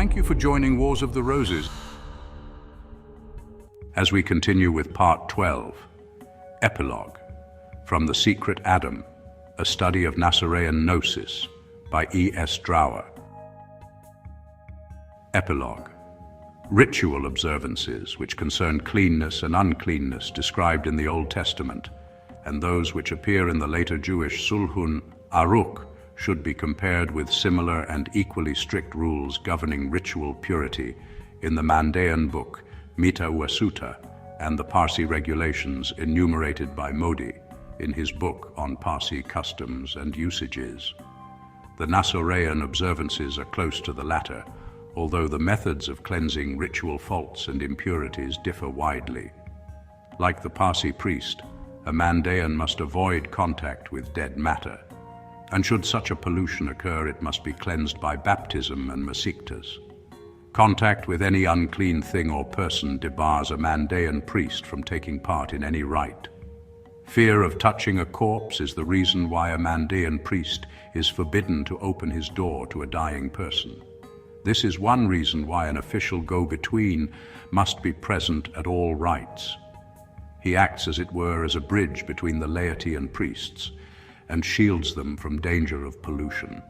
Thank you for joining Wars of the Roses. As we continue with Part 12, Epilogue, from The Secret Adam, a study of Nasoraean Gnosis, by E.S. Drower. Epilogue. Ritual observances which concern cleanness and uncleanness described in the Old Testament, and those which appear in the later Jewish Sulhun Aruch, should be compared with similar and equally strict rules governing ritual purity in the Mandaean book Mita Wasuta and the Parsi regulations enumerated by Modi in his book on Parsi customs and usages. The Nasoraean observances are close to the latter, although the methods of cleansing ritual faults and impurities differ widely. Like the Parsi priest, a Mandaean must avoid contact with dead matter, and should such a pollution occur, it must be cleansed by baptism and masiktas. Contact with any unclean thing or person debars a Mandaean priest from taking part in any rite. Fear of touching a corpse is the reason why a Mandaean priest is forbidden to open his door to a dying person. This is one reason why an official go-between must be present at all rites. He acts, as it were, as a bridge between the laity and priests, and shields them from danger of pollution.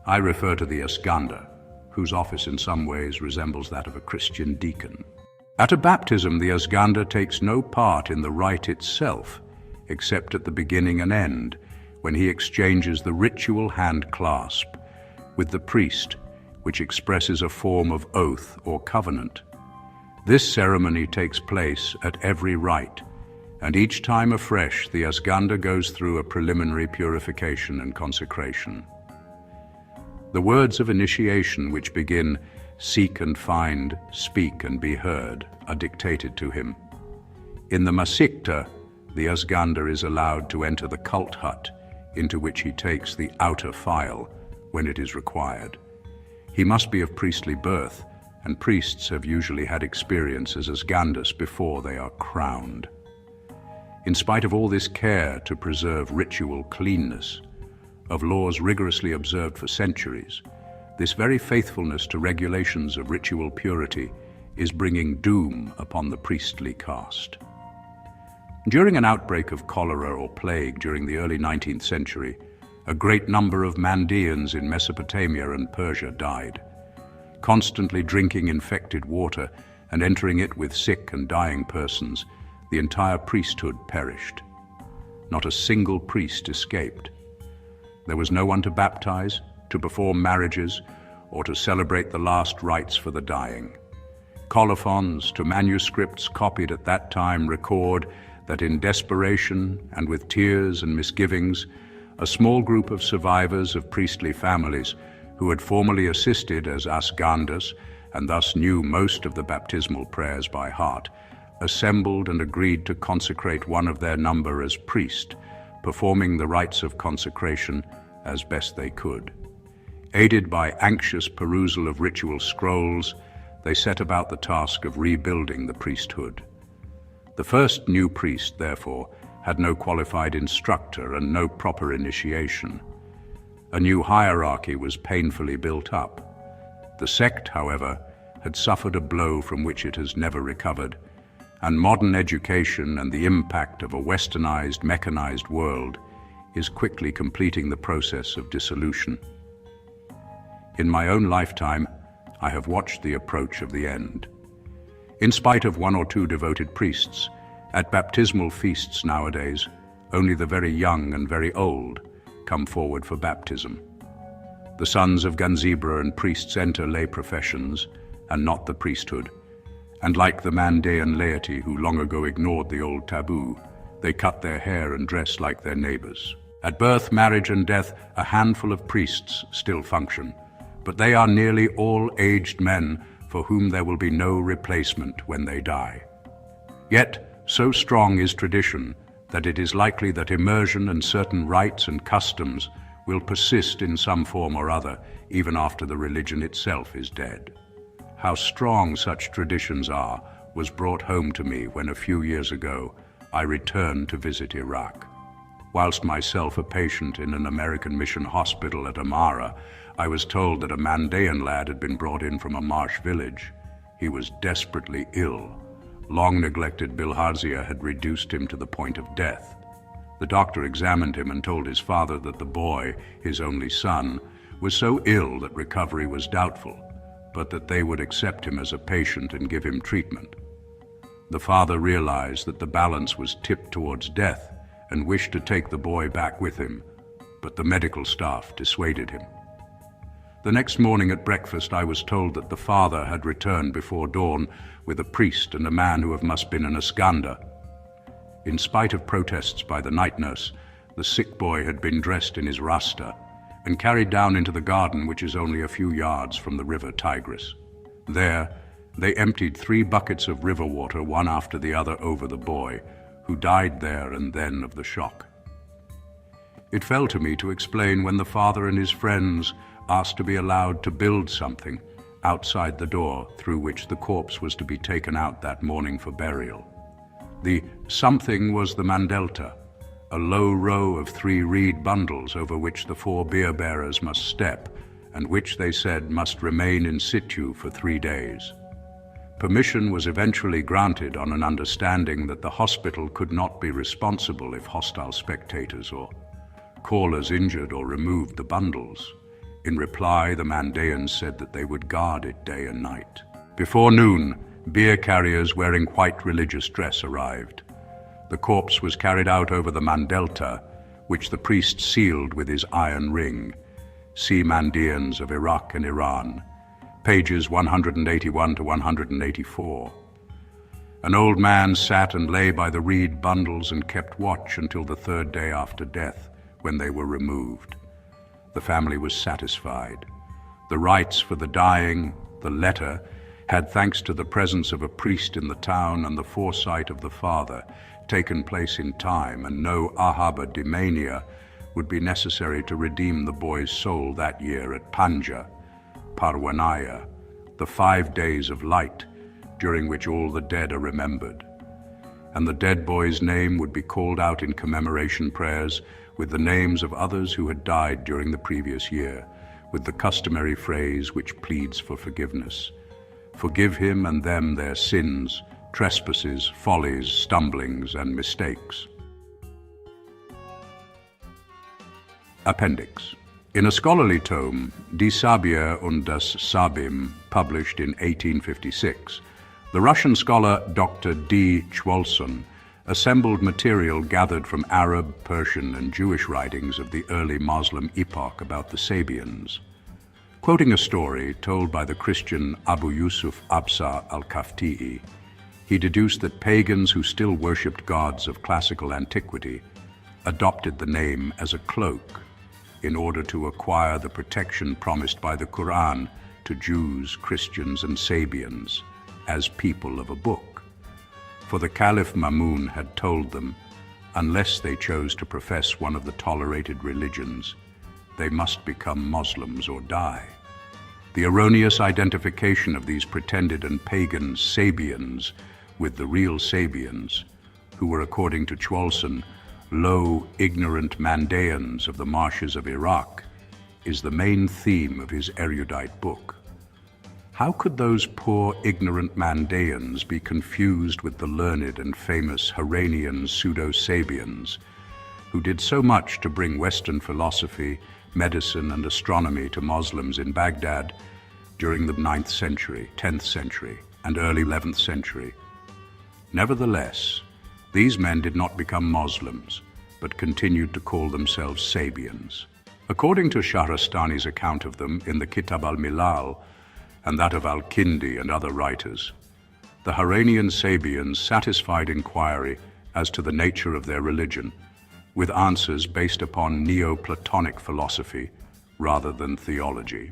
I refer to the Asganda, whose office in some ways resembles that of a Christian deacon. At a baptism, the Asganda takes no part in the rite itself, except at the beginning and end, when he exchanges the ritual hand clasp with the priest, which expresses a form of oath or covenant. This ceremony takes place at every rite, and each time afresh the Asganda goes through a preliminary purification and consecration. The words of initiation, which begin, "Seek and find, speak and be heard," are dictated to him. In the Masikta, the Asganda is allowed to enter the cult hut, into which he takes the outer file when it is required. He must be of priestly birth, and priests have usually had experience as Asgandas before they are crowned. In spite of all this care to preserve ritual cleanness, of laws rigorously observed for centuries, this very faithfulness to regulations of ritual purity is bringing doom upon the priestly caste. During an outbreak of cholera or plague during the early 19th century, a great number of Mandaeans in Mesopotamia and Persia died. Constantly drinking infected water and entering it with sick and dying persons, the entire priesthood perished. Not a single priest escaped. There was no one to baptize, to perform marriages, or to celebrate the last rites for the dying. Colophons to manuscripts copied at that time record that in desperation and with tears and misgivings, a small group of survivors of priestly families who had formerly assisted as Asgandas and thus knew most of the baptismal prayers by heart, assembled and agreed to consecrate one of their number as priest, performing the rites of consecration as best they could. Aided by anxious perusal of ritual scrolls, they set about the task of rebuilding the priesthood. The first new priest, therefore, had no qualified instructor and no proper initiation. A new hierarchy was painfully built up. The sect, however, had suffered a blow from which it has never recovered, and modern education and the impact of a westernized, mechanized world is quickly completing the process of dissolution. In my own lifetime, I have watched the approach of the end. In spite of one or two devoted priests, at baptismal feasts nowadays, only the very young and very old come forward for baptism. The sons of Ganzibra and priests enter lay professions, and not the priesthood, and like the Mandaean laity who long ago ignored the old taboo, they cut their hair and dress like their neighbors. At birth, marriage and death, a handful of priests still function, but they are nearly all aged men for whom there will be no replacement when they die. Yet, so strong is tradition that it is likely that immersion and certain rites and customs will persist in some form or other even after the religion itself is dead. How strong such traditions are was brought home to me when a few years ago I returned to visit Iraq. Whilst myself a patient in an American mission hospital at Amara, I was told that a Mandaean lad had been brought in from a marsh village. He was desperately ill. Long-neglected bilharzia had reduced him to the point of death. The doctor examined him and told his father that the boy, his only son, was so ill that recovery was doubtful, but that they would accept him as a patient and give him treatment. The father realized that the balance was tipped towards death and wished to take the boy back with him, but the medical staff dissuaded him. The next morning at breakfast, I was told that the father had returned before dawn with a priest and a man who must have been an Askanda. In spite of protests by the night nurse, the sick boy had been dressed in his rasta and carried down into the garden, which is only a few yards from the river Tigris. There, they emptied 3 buckets of river water, one after the other, over the boy, who died there and then of the shock. It fell to me to explain when the father and his friends asked to be allowed to build something outside the door through which the corpse was to be taken out that morning for burial. The something was the mandelta, a low row of 3 reed bundles over which the 4 bier-bearers must step, and which, they said, must remain in situ for 3 days. Permission was eventually granted on an understanding that the hospital could not be responsible if hostile spectators or callers injured or removed the bundles. In reply, the Mandaeans said that they would guard it day and night. Before noon, bier carriers wearing white religious dress arrived. The corpse was carried out over the mandelta, which the priest sealed with his iron ring. See Mandaeans of Iraq and Iran, pages 181 to 184. An old man sat and lay by the reed bundles and kept watch until the 3rd day after death, when they were removed. The family was satisfied. The rites for the dying, the letter, had, thanks to the presence of a priest in the town and the foresight of the father, taken place in time, and no ahaba dimania would be necessary to redeem the boy's soul that year at Panja, Parwanaya, the 5 days of light, during which all the dead are remembered. And the dead boy's name would be called out in commemoration prayers with the names of others who had died during the previous year, with the customary phrase which pleads for forgiveness. Forgive him and them their sins, trespasses, follies, stumblings, and mistakes. Appendix. In a scholarly tome, Die Sabier und das Sabim, published in 1856, the Russian scholar Dr. D. Chwolson assembled material gathered from Arab, Persian, and Jewish writings of the early Muslim epoch about the Sabians. Quoting a story told by the Christian Abu Yusuf Absa al-Kafti'i, he deduced that pagans who still worshipped gods of classical antiquity adopted the name as a cloak in order to acquire the protection promised by the Quran to Jews, Christians, and Sabians as people of a book. For the Caliph Mamun had told them, unless they chose to profess one of the tolerated religions, they must become Muslims or die. The erroneous identification of these pretended and pagan Sabians with the real Sabians, who were, according to Chwolson, low, ignorant Mandaeans of the marshes of Iraq, is the main theme of his erudite book. How could those poor, ignorant Mandaeans be confused with the learned and famous Harranian pseudo-Sabians, who did so much to bring Western philosophy, medicine, and astronomy to Muslims in Baghdad during the 9th century, 10th century, and early 11th century? Nevertheless, these men did not become Muslims, but continued to call themselves Sabians. According to Shahrastani's account of them in the Kitab al-Milal, and that of al-Kindi and other writers, the Harranian Sabians satisfied inquiry as to the nature of their religion, with answers based upon Neoplatonic philosophy rather than theology.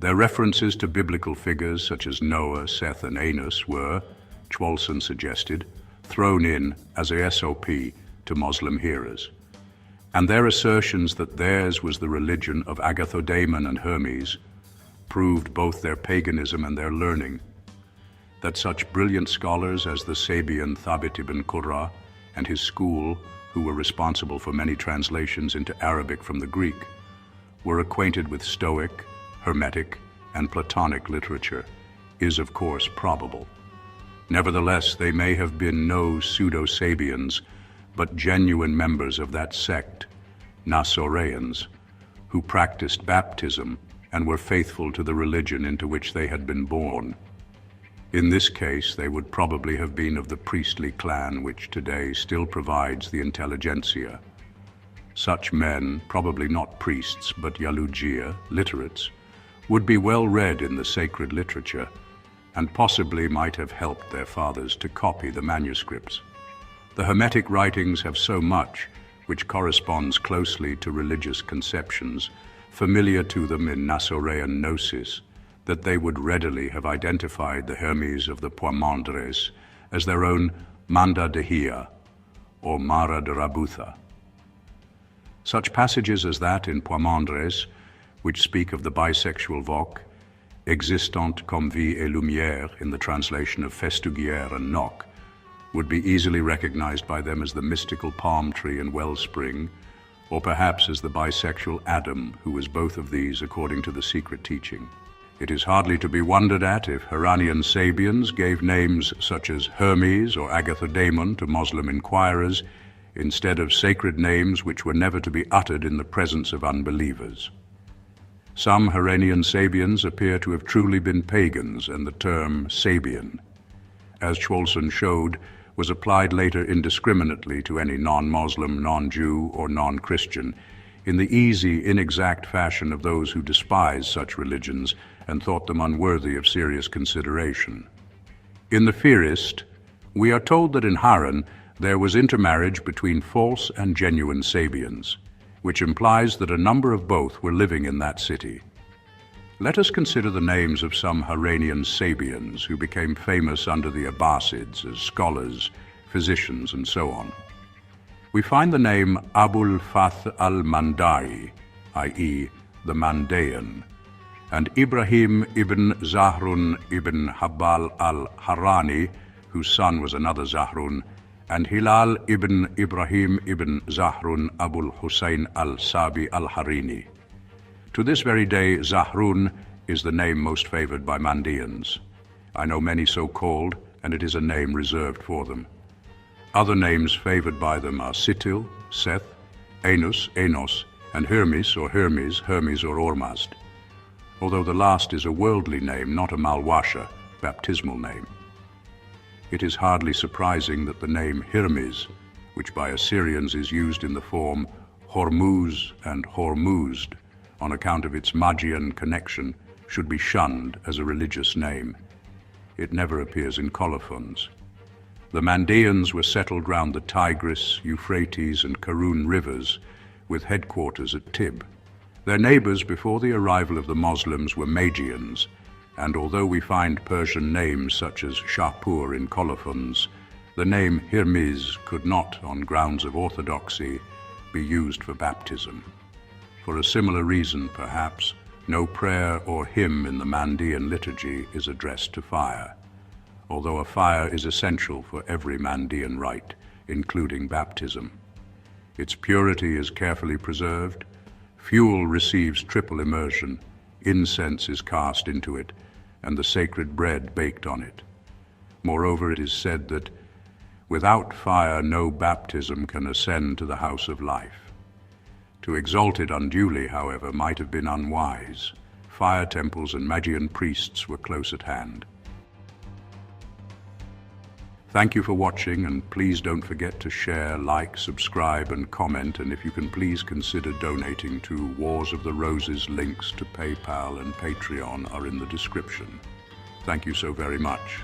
Their references to biblical figures such as Noah, Seth, and Enos were, Chwolson suggested, thrown in as a SOP to Muslim hearers, and their assertions that theirs was the religion of Agathodamon and Hermes proved both their paganism and their learning. That such brilliant scholars as the Sabian Thabit ibn Qurra and his school, who were responsible for many translations into Arabic from the Greek, were acquainted with Stoic, Hermetic, and Platonic literature, is of course probable. Nevertheless, they may have been no pseudo-Sabians, but genuine members of that sect, Nasoraeans, who practiced baptism and were faithful to the religion into which they had been born. In this case, they would probably have been of the priestly clan which today still provides the intelligentsia. Such men, probably not priests but yalugia, literates, would be well read in the sacred literature and possibly might have helped their fathers to copy the manuscripts. The Hermetic writings have so much which corresponds closely to religious conceptions familiar to them in Nasoraean Gnosis, that they would readily have identified the Hermes of the Poimandres as their own Manda Dehia or Mara de Rabutha. Such passages as that in Poimandres, which speak of the bisexual voc, existant comme vie et lumière in the translation of Festugière and Nock, would be easily recognized by them as the mystical palm tree and wellspring, or perhaps as the bisexual Adam, who was both of these according to the secret teaching. It is hardly to be wondered at if Harranian Sabians gave names such as Hermes or Agathodamon to Muslim inquirers, instead of sacred names which were never to be uttered in the presence of unbelievers. Some Harranian Sabians appear to have truly been pagans, and the term Sabian, as Chwolson showed, was applied later indiscriminately to any non-Muslim, non-Jew, or non-Christian, in the easy, inexact fashion of those who despised such religions and thought them unworthy of serious consideration. In the Fihrist, we are told that in Harran there was intermarriage between false and genuine Sabians, which implies that a number of both were living in that city. Let us consider the names of some Harranian Sabians who became famous under the Abbasids as scholars, physicians, and so on. We find the name Abul Fath al-Mandai, i.e. the Mandaean, and Ibrahim ibn Zahrun ibn Habal al-Harrani, whose son was another Zahrun, and Hilal ibn Ibrahim ibn Zahrun Abul Hussein al-Sabi al-Harini. To this very day, Zahrun is the name most favored by Mandaeans. I know many so called, and it is a name reserved for them. Other names favored by them are Sitil, Seth, Anus, Enos, and Hermes or Hermes, Hermes or Ormazd, although the last is a worldly name, not a Malwasha, baptismal name. It is hardly surprising that the name Hermes, which by Assyrians is used in the form Hormuz and Hormuzd, on account of its Magian connection, should be shunned as a religious name. It never appears in colophons. The Mandaeans were settled round the Tigris, Euphrates, and Karun rivers, with headquarters at Tib. Their neighbors before the arrival of the Muslims were Magians, and although we find Persian names such as Shahpur in colophons, the name Hermes could not, on grounds of orthodoxy, be used for baptism. For a similar reason, perhaps, no prayer or hymn in the Mandaean liturgy is addressed to fire, although a fire is essential for every Mandaean rite, including baptism. Its purity is carefully preserved, fuel receives triple immersion, incense is cast into it, and the sacred bread baked on it. Moreover, it is said that without fire no baptism can ascend to the house of life. To exalt it unduly, however, might have been unwise. Fire temples and Magian priests were close at hand. Thank you for watching, and please don't forget to share, like, subscribe, and comment, and if you can please consider donating to Wars of the Roses. Links to PayPal and Patreon are in the description. Thank you so very much.